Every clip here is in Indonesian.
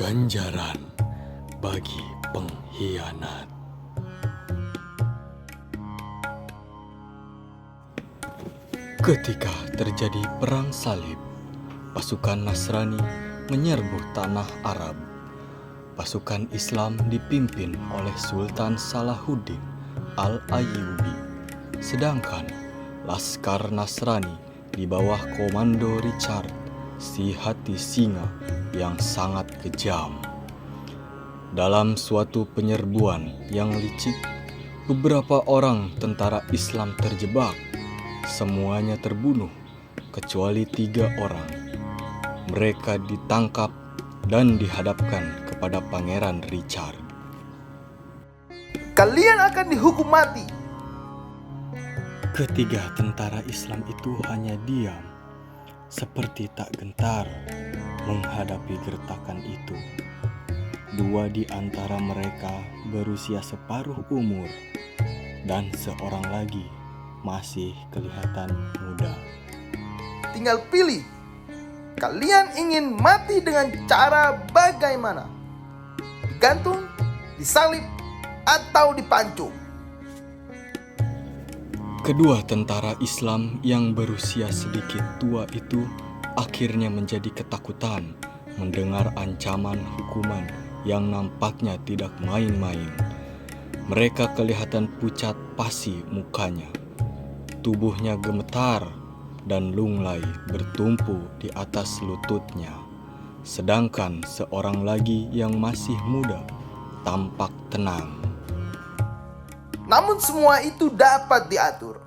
ganjaran bagi pengkhianat. Ketika terjadi perang salib, pasukan Nasrani menyerbu tanah Arab. Pasukan Islam dipimpin oleh Sultan Salahuddin Al-Ayyubi, sedangkan laskar Nasrani di bawah komando Richard, si hati singa yang sangat kejam. Dalam suatu penyerbuan yang licik, beberapa orang tentara Islam terjebak. Semuanya terbunuh kecuali 3 orang. Mereka ditangkap dan dihadapkan kepada Pangeran Richard. Kalian akan dihukum mati. Ketiga tentara Islam itu hanya diam, seperti tak gentar menghadapi gertakan itu. 2 di antara mereka berusia separuh umur, dan seorang lagi masih kelihatan muda. Tinggal pilih, kalian ingin mati dengan cara bagaimana? Digantung, disalib, atau dipancung? Kedua tentara Islam yang berusia sedikit tua itu akhirnya menjadi ketakutan mendengar ancaman hukuman yang nampaknya tidak main-main. Mereka kelihatan pucat pasi mukanya. Tubuhnya gemetar dan lunglai bertumpu di atas lututnya. Sedangkan seorang lagi yang masih muda tampak tenang. Namun semua itu dapat diatur.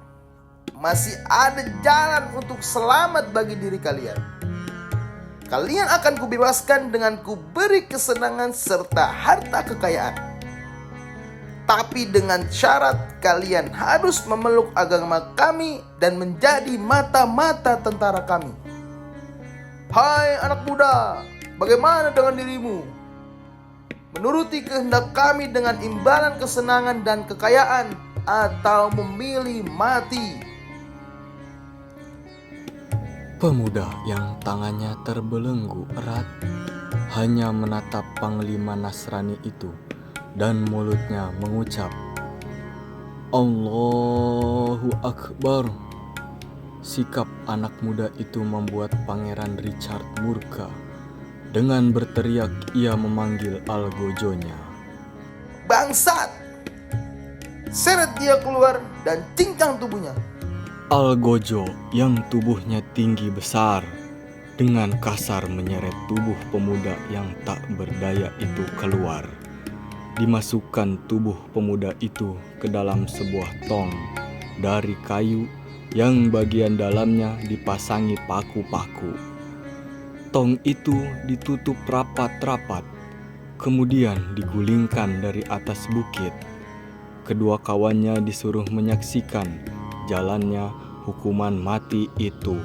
Masih ada jalan untuk selamat bagi diri kalian. Kalian akan kubebaskan dengan kuberi kesenangan serta harta kekayaan. Tapi dengan syarat kalian harus memeluk agama kami dan menjadi mata-mata tentara kami. Hai anak muda, bagaimana dengan dirimu? Menuruti kehendak kami dengan imbalan kesenangan dan kekayaan, atau memilih mati? Pemuda yang tangannya terbelenggu erat hanya menatap Panglima Nasrani itu dan mulutnya mengucap, Allahu Akbar. Sikap anak muda itu membuat Pangeran Richard murka. Dengan berteriak ia memanggil algojonya. Bangsat! Seret dia keluar dan cincang tubuhnya. Algojo yang tubuhnya tinggi besar dengan kasar menyeret tubuh pemuda yang tak berdaya itu keluar. Dimasukkan tubuh pemuda itu ke dalam sebuah tong dari kayu yang bagian dalamnya dipasangi paku-paku. Tong itu ditutup rapat-rapat, kemudian digulingkan dari atas bukit. Kedua kawannya disuruh menyaksikan jalannya hukuman mati itu.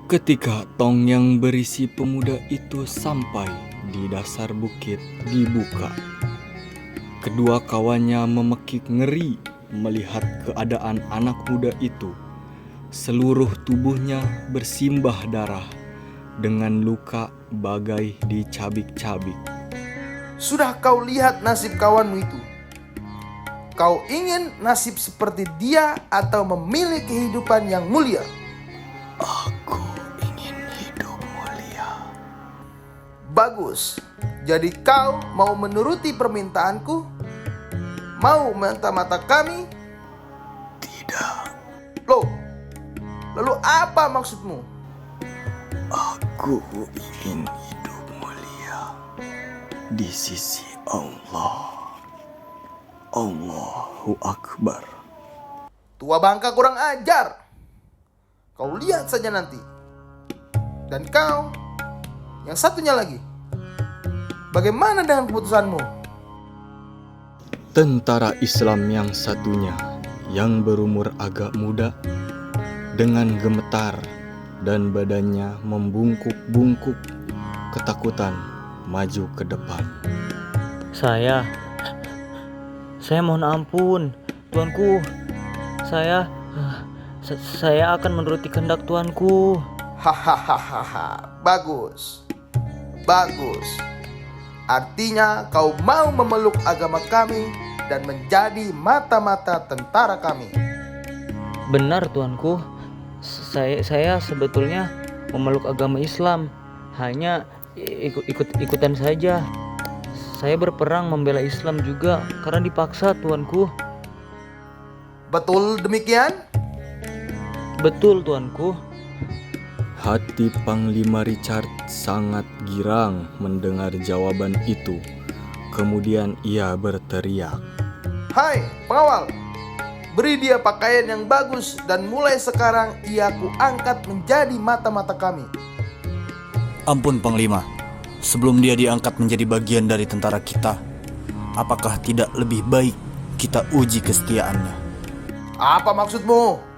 Ketika tong yang berisi pemuda itu sampai di dasar bukit dibuka, kedua kawannya memekik ngeri melihat keadaan anak muda itu. Seluruh tubuhnya bersimbah darah dengan luka bagai dicabik-cabik. Sudah kau lihat nasib kawanmu itu? Kau ingin nasib seperti dia atau memilih kehidupan yang mulia? Aku ingin hidup mulia. Bagus. Jadi kau mau menuruti permintaanku? Mau mata-mata kami? Tidak, Lalu apa maksudmu? aku ingin hidup mulia di sisi Allah. Allahu Akbar. Tua bangka kurang ajar. Kau lihat saja nanti. Dan kau, yang satunya lagi, bagaimana dengan keputusanmu? Tentara Islam yang satunya, yang berumur agak muda, dengan gemetar dan badannya membungkuk-bungkuk, ketakutan maju ke depan. Saya mohon ampun, Tuanku. Saya akan menuruti kehendak Tuanku. Hahaha, bagus. Bagus. Artinya kau mau memeluk agama kami dan menjadi mata-mata tentara kami. Benar tuanku. Saya sebetulnya memeluk agama Islam, hanya ikut-ikutan saja. Saya berperang membela Islam juga karena dipaksa tuanku. Betul demikian? Betul tuanku. Hati Panglima Richard sangat girang mendengar jawaban itu. Kemudian ia berteriak, Hai pengawal, beri dia pakaian yang bagus dan mulai sekarang ia kuangkat menjadi mata-mata kami. Ampun Panglima, sebelum dia diangkat menjadi bagian dari tentara kita, apakah tidak lebih baik kita uji kesetiaannya? Apa maksudmu?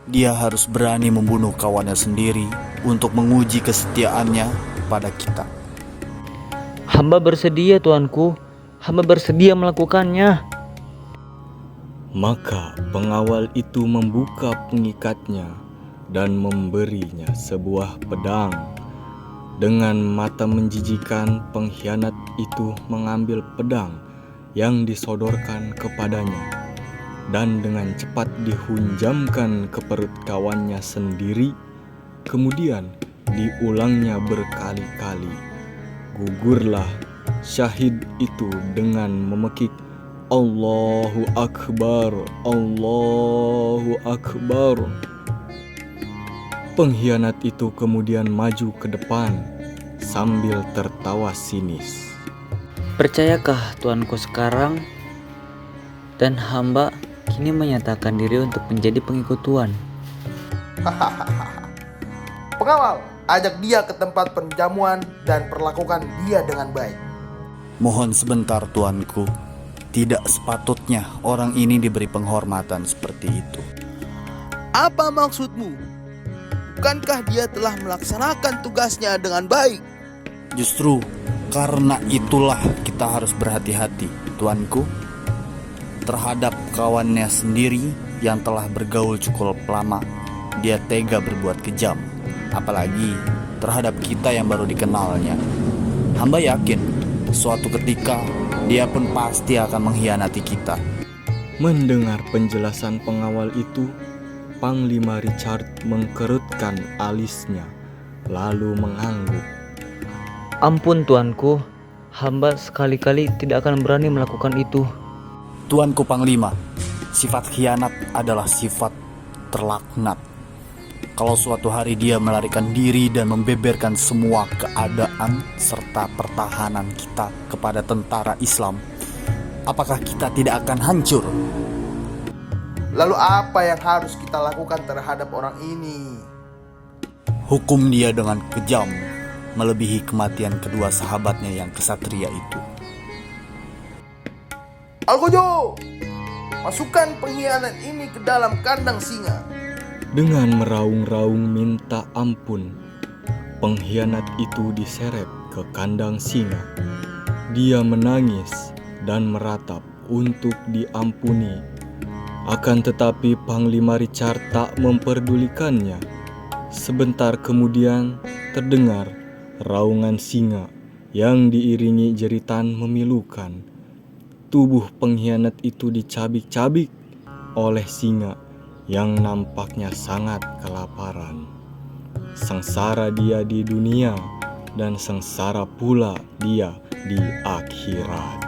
Dia harus berani membunuh kawannya sendiri untuk menguji kesetiaannya pada kita. Hamba bersedia tuanku. Hamba bersedia melakukannya. Maka pengawal itu membuka pengikatnya dan memberinya sebuah pedang. Dengan mata menjijikan, pengkhianat itu mengambil pedang yang disodorkan kepadanya dan dengan cepat dihunjamkan ke perut kawannya sendiri. Kemudian diulangnya berkali-kali. Gugurlah syahid itu dengan memekik, Allahu Akbar, Allahu Akbar. Pengkhianat itu kemudian maju ke depan sambil tertawa sinis. Percayakah tuanku sekarang? Dan hamba kini menyatakan diri untuk menjadi pengikut tuan. Pengawal, ajak dia ke tempat penjamuan dan perlakukan dia dengan baik. Mohon sebentar tuanku, tidak sepatutnya orang ini diberi penghormatan seperti itu. Apa maksudmu? Bukankah dia telah melaksanakan tugasnya dengan baik? Justru karena itulah kita harus berhati-hati, tuanku, terhadap kawannya sendiri yang telah bergaul cukup lama. Dia tega berbuat kejam, apalagi terhadap kita yang baru dikenalnya. Hamba yakin suatu ketika dia pun pasti akan mengkhianati kita. Mendengar penjelasan pengawal itu, Panglima Richard mengkerutkan alisnya, lalu mengangguk. Ampun tuanku, hamba sekali-kali tidak akan berani melakukan itu. Tuanku Panglima, sifat khianat adalah sifat terlaknat. Kalau suatu hari dia melarikan diri dan membeberkan semua keadaan serta pertahanan kita kepada tentara Islam, apakah kita tidak akan hancur? Lalu apa yang harus kita lakukan terhadap orang ini? Hukum dia dengan kejam, melebihi kematian kedua sahabatnya yang kesatria itu. Algojo, masukkan pengkhianat ini ke dalam kandang singa. Dengan meraung-raung minta ampun, pengkhianat itu diseret ke kandang singa. Dia menangis dan meratap untuk diampuni. Akan tetapi Panglima Richard tak memperdulikannya. Sebentar kemudian terdengar raungan singa yang diiringi jeritan memilukan. Tubuh pengkhianat itu dicabik-cabik oleh singa yang nampaknya sangat kelaparan. Sengsara dia di dunia dan sengsara pula dia di akhirat.